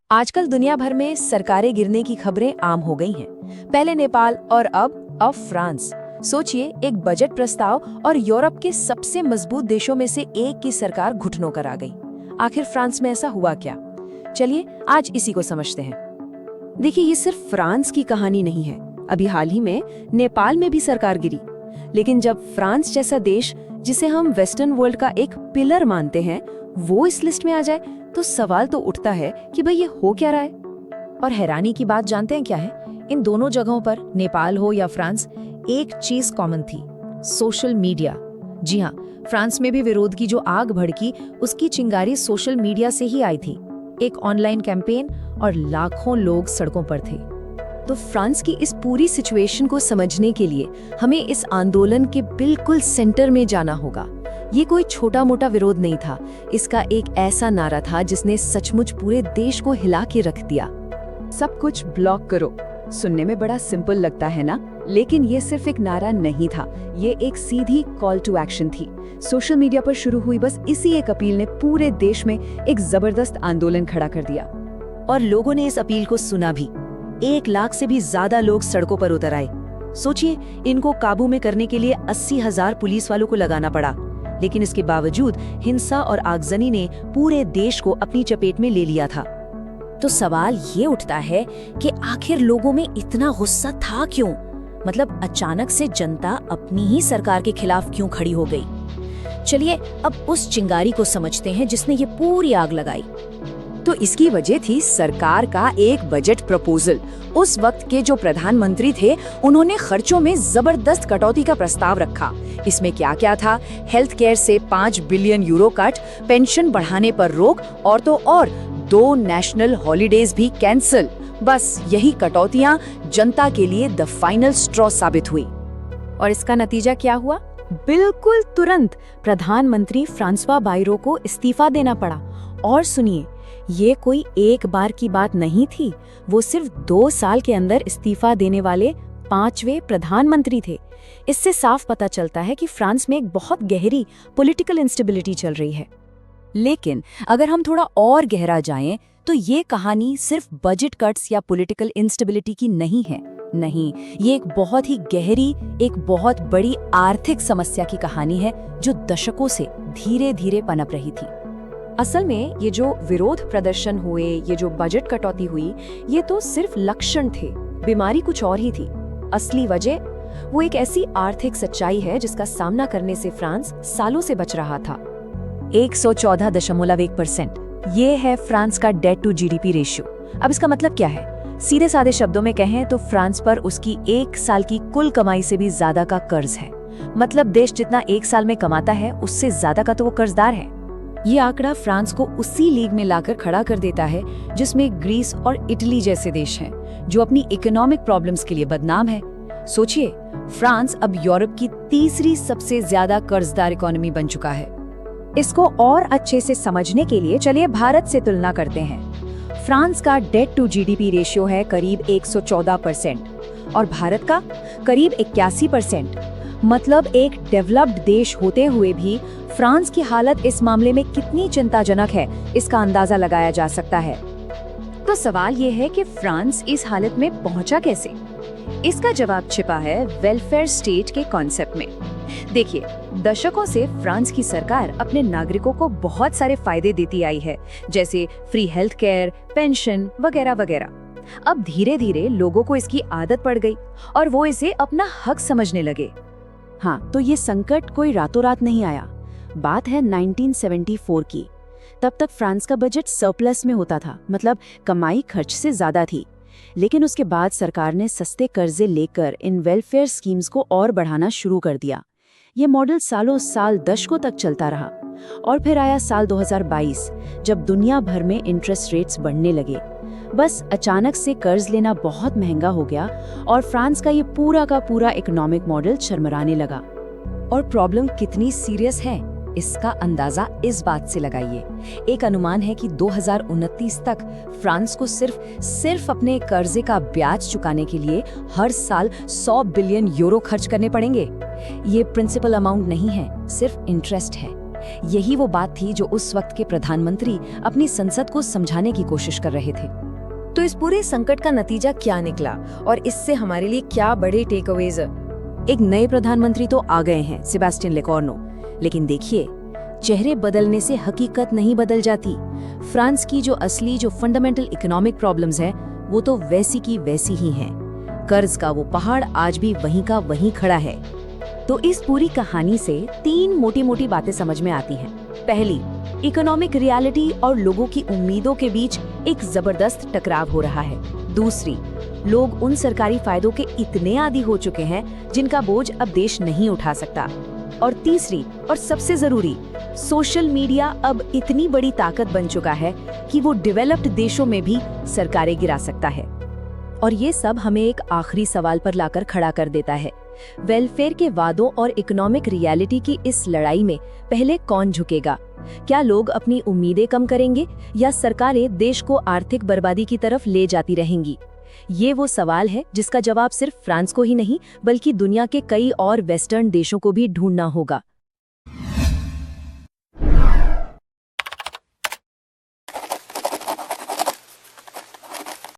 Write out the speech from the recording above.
आजकल दुनिया भर में सरकारें गिरने की खबरें आम हो गई हैं। पहले नेपाल और अब फ्रांस। सोचिए, एक बजट प्रस्ताव और यूरोप के सबसे मजबूत देशों में से एक की सरकार घुटनों कर आ गई। आखिर फ्रांस में ऐसा हुआ क्या? चलिए आज इसी को समझते हैं। देखिए, ये सिर्फ फ्रांस की कहानी नहीं है। अभी हाल ही में नेपाल में भी सरकार गिरी। लेकिन जब फ्रांस जैसा देश, जिसे हम वेस्टर्न वर्ल्ड का एक पिलर मानते हैं, वो इस लिस्ट में आ जाए तो सवाल तो उठता है कि भाई ये हो क्या रहा है। और हैरानी की बात जानते हैं क्या है? इन दोनों जगहों पर, नेपाल हो या फ्रांस, एक चीज कॉमन थी, सोशल मीडिया। जी हाँ, फ्रांस में भी विरोध की जो आग भड़की, उसकी चिंगारी सोशल मीडिया से ही आई थी। एक ऑनलाइन कैंपेन और लाखों लोग सड़कों पर थे। तो फ्रांस की इस पूरी सिचुएशन को समझने के लिए हमें इस आंदोलन के बिल्कुल सेंटर में जाना होगा। ये कोई छोटा मोटा विरोध नहीं था। इसका एक ऐसा नारा था जिसने सचमुच पूरे देश को हिला के रख दिया। सब कुछ ब्लॉक करो। सुनने में बड़ा सिंपल लगता है ना, लेकिन ये सिर्फ एक नारा नहीं था, ये एक सीधी कॉल टू एक्शन थी। सोशल मीडिया पर शुरू हुई बस इसी एक अपील ने पूरे देश में एक जबरदस्त आंदोलन खड़ा कर दिया। और लोगों ने इस अपील को सुना भी। 1 लाख से भी ज्यादा लोग सड़कों पर उतर आए। सोचिए, इनको काबू में करने के लिए 80,000 पुलिस वालों को लगाना पड़ा। लेकिन इसके बावजूद हिंसा और आगजनी ने पूरे देश को अपनी चपेट में ले लिया था। तो सवाल ये उठता है कि आखिर लोगों में इतना गुस्सा था क्यों? मतलब अचानक से जनता अपनी ही सरकार के खिलाफ क्यों खड़ी हो गई? चलिए अब उस चिंगारी को समझते हैं जिसने ये पूरी आग लगाई। तो इसकी वजह थी सरकार का एक बजट प्रपोजल। उस वक्त के जो प्रधानमंत्री थे, उन्होंने खर्चों में जबरदस्त कटौती का प्रस्ताव रखा। इसमें क्या क्या था? हेल्थ केयर से 5 बिलियन यूरो कट, पेंशन बढ़ाने पर रोक, और तो और 2 नेशनल हॉलीडेज भी कैंसिल। बस यही कटौतियां जनता के लिए द फाइनल स्ट्रॉ साबित हुई। और इसका नतीजा क्या हुआ? बिल्कुल तुरंत प्रधानमंत्री फ्रांसवा बायरो को इस्तीफा देना पड़ा। और सुनिए, ये कोई एक बार की बात नहीं थी। वो सिर्फ 2 साल के अंदर इस्तीफा देने वाले 5वें प्रधानमंत्री थे। इससे साफ पता चलता है कि फ्रांस में एक बहुत गहरी पॉलिटिकल इंस्टेबिलिटी चल रही है। लेकिन अगर हम थोड़ा और गहरा जाएं, तो ये कहानी सिर्फ बजट कट्स या पॉलिटिकल इंस्टेबिलिटी की नहीं है। नहीं, ये एक बहुत ही गहरी, एक बहुत बड़ी आर्थिक समस्या की कहानी है जो दशकों से धीरे धीरे पनप रही थी। असल में ये जो विरोध प्रदर्शन हुए, ये जो बजट कटौती हुई, ये तो सिर्फ लक्षण थे। बीमारी कुछ और ही थी। असली वजह वो एक ऐसी आर्थिक सच्चाई है जिसका सामना करने से फ्रांस सालों से बच रहा था। 114.1%। ये है फ्रांस का डेट टू जीडीपी रेशियो। अब इसका मतलब क्या है? सीधे साधे शब्दों में कहें तो फ्रांस पर उसकी 1 साल की कुल कमाई से भी ज्यादा का कर्ज है। मतलब देश जितना 1 साल में कमाता है, उससे ज्यादा का तो वो कर्जदार है। ये आंकड़ा फ्रांस को उसी लीग में लाकर खड़ा कर देता है जिसमें ग्रीस और इटली जैसे देश हैं, जो अपनी इकोनॉमिक प्रॉब्लम्स के लिए बदनाम है। सोचिए, फ्रांस अब यूरोप की तीसरी सबसे ज्यादा कर्जदार इकोनॉमी बन चुका है। इसको और अच्छे से समझने के लिए चलिए भारत से तुलना करते हैं। फ्रांस का डेट टू जीडीपी रेशियो है करीब 114% और भारत का करीब 81%। मतलब एक डेवलप्ड देश होते हुए भी फ्रांस की हालत इस मामले में कितनी चिंताजनक है, इसका अंदाजा लगाया जा सकता है। तो सवाल ये है कि फ्रांस इस हालत में पहुंचा कैसे? इसका जवाब छिपा है वेलफेयर स्टेट के कॉन्सेप्ट में। देखिए, दशकों से फ्रांस की सरकार अपने नागरिकों को बहुत सारे फायदे देती आई है, जैसे फ्री हेल्थ केयर, पेंशन वगैरह वगैरह। अब धीरे धीरे लोगों को इसकी आदत पड़ गई और वो इसे अपना हक समझने लगे। हाँ, तो ये संकट कोई रातों रात नहीं आया। बात है 1974 की। तब तक फ्रांस का बजट सरप्लस में होता था, मतलब कमाई खर्च से ज्यादा थी। लेकिन उसके बाद सरकार ने सस्ते कर्जे लेकर इन वेलफेयर स्कीम्स को और बढ़ाना शुरू कर दिया। ये मॉडल सालों साल, दशकों तक चलता रहा। और फिर आया साल 2022, जब दुनिया भर में इंटरेस्ट रेट्स बढ़ने लगे। बस अचानक से कर्ज लेना बहुत महंगा हो गया और फ्रांस का ये पूरा का पूरा इकोनॉमिक मॉडल चरमराने लगा। और प्रॉब्लम कितनी सीरियस है, इसका अंदाजा इस बात से लगाइए। एक अनुमान है कि 2029 तक फ्रांस को सिर्फ अपने कर्जे का ब्याज चुकाने के लिए हर साल 100 बिलियन यूरो खर्च करने पड़ेंगे। ये प्रिंसिपल अमाउंट नहीं है, सिर्फ इंटरेस्ट है। यही वो बात थी जो उस वक्त के प्रधानमंत्री अपनी संसद को समझाने की कोशिश कर रहे थे। तो इस पूरे संकट का नतीजा क्या निकला और इससे हमारे लिए क्या बड़े टेकअवेज? एक नए प्रधानमंत्री तो आ गए हैं, सेबास्टियन लेकॉर्नो, लेकिन देखिए, चेहरे बदलने से हकीकत नहीं बदल जाती। फ्रांस की जो असली जो फंडामेंटल इकोनॉमिक प्रॉब्लम्स हैं, वो तो वैसी की वैसी ही हैं। कर्ज का वो पहाड़ आज भी वहीं का वहीं खड़ा है। तो इस पूरी कहानी से 3 मोटी-मोटी बातें समझ में आती हैं। पहली, इकोनॉमिक रियलिटी और लोगों की उम्मीदों के बीच एक जबरदस्त टकराव हो रहा है। दूसरी, लोग उन सरकारी फायदों के इतने आदी हो चुके हैं जिनका बोझ अब देश नहीं उठा सकता। और तीसरी और सबसे जरूरी, सोशल मीडिया अब इतनी बड़ी ताकत बन चुका है कि वो डेवलप्ड देशों में भी सरकारें गिरा सकता है। और ये सब हमें एक आखिरी सवाल पर लाकर खड़ा कर देता है। वेलफेयर के वादों और इकोनॉमिक रियलिटी की इस लड़ाई में पहले कौन झुकेगा? क्या लोग अपनी उम्मीदें कम करेंगे या सरकारें देश को आर्थिक बर्बादी की तरफ ले जाती रहेंगी? ये वो सवाल है जिसका जवाब सिर्फ फ्रांस को ही नहीं बल्कि दुनिया के कई और वेस्टर्न देशों को भी ढूंढना होगा।